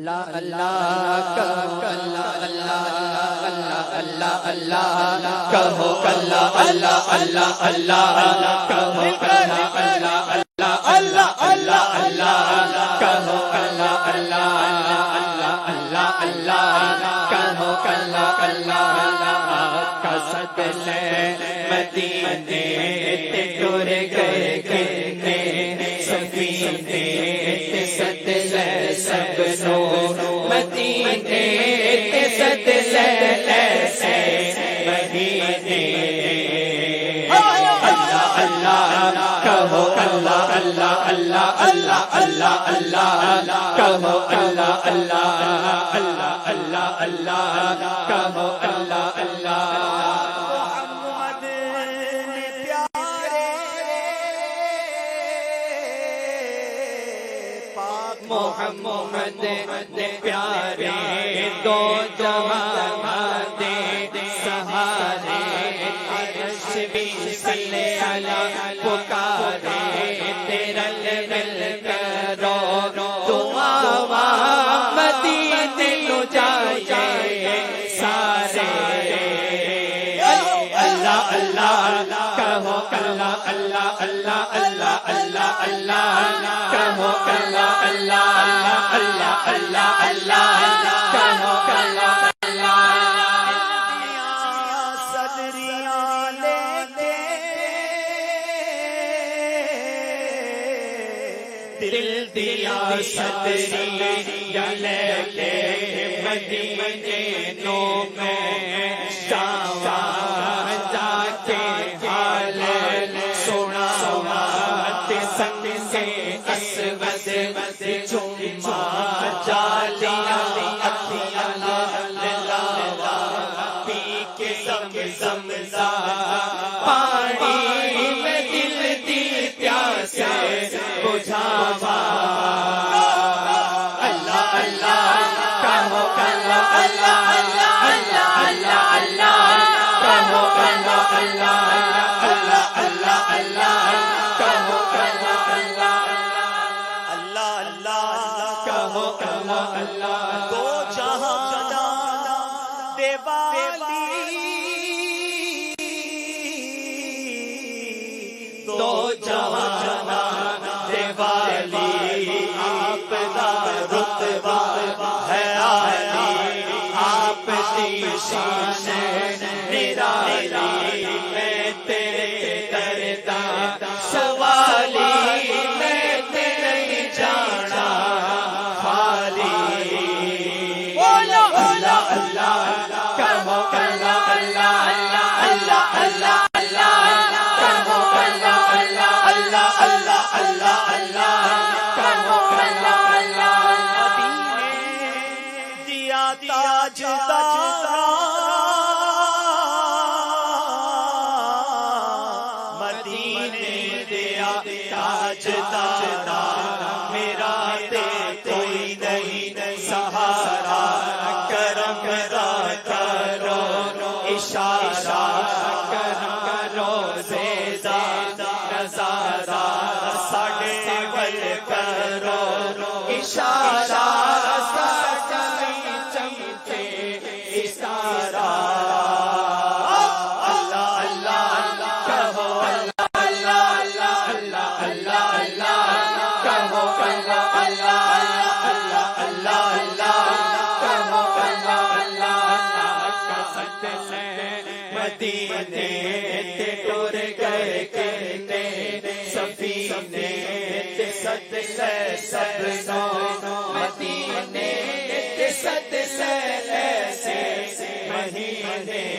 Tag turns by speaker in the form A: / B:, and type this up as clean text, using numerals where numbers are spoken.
A: اللہ اللہ کہو اللہ اللہ اللہ کہو اللہ اللہ اللہ اللہ کہو اللہ اللہ اللہ اللہ اللہ کہو اللہ اللہ اللہ اللہ کہو اللہ اللہ کا صدقے مدینے تے ٹر گئے کنے سفینے تے صدقے سب نو مدینے تے صدقے ایسے مدینے اللہ اللہ کہو اللہ اللہ اللہ اللہ اللہ اللہ کہو اللہ اللہ اللہ اللہ اللہ کہو اللہ اللہ محمد نے پیارے دو جہاں دے سہارے عرش بھی صلی علی پکارے تیرا مل کرو دعا مدینے نو جائے سارے اللہ اللہ کہو اللہ اللہ اللہ اللہ اللہ اللہ کہو اللہ اللہ اللہ اللہ اللہ کہو اللہ اللہ
B: صدریاں لے کے
A: دل دیا صدریاں لے کے مدینے نو میں جاواں جا کے حال سونا تے سنگ سے اسود چوما جالیا اکھیاں لاوا پی کے زم پانی میں دل دی پیاس بجھاوا اللہ اللہ کہو اللہ اللہ اللہ اللہ اللہ کہو اللہ اللہ اللہ اللہ اللہ کہو اللہ اللہ
B: اللہ اللہ
A: کہو اللہ اللہ
B: دو جہاں دیوالی
A: دو جہاں دیوالی آپ دا رتبہ ہے عالی آپ دی شان نرالی میں تیرے در دا سوالی میں تیرے جانا خالی اللہ اللہ کہو اللہ اللہ اللہ اللہ اللہ کہو اللہ اللہ اللہ اللہ اللہ کہو اللہ اللہ
B: مدینے دیا تاجدار مدینے دیا تاجدار میرا تے کوئی نہیں سہارا کرم کرو اشارہ کرو زیدہ نظارہ ساڑھے ول کرو اشارہ ساڑھے چمچے اشارہ اللہ اللہ کہو اللہ اللہ اللہ اللہ اللہ کہو اللہ اللہ اللہ اللہ اللہ کہو اللہ اللہ کا صدقے مدینے تے ٹر گئے کنے سفینے تے صدقے سب نو مدینے تے صدقے ایسے مہینے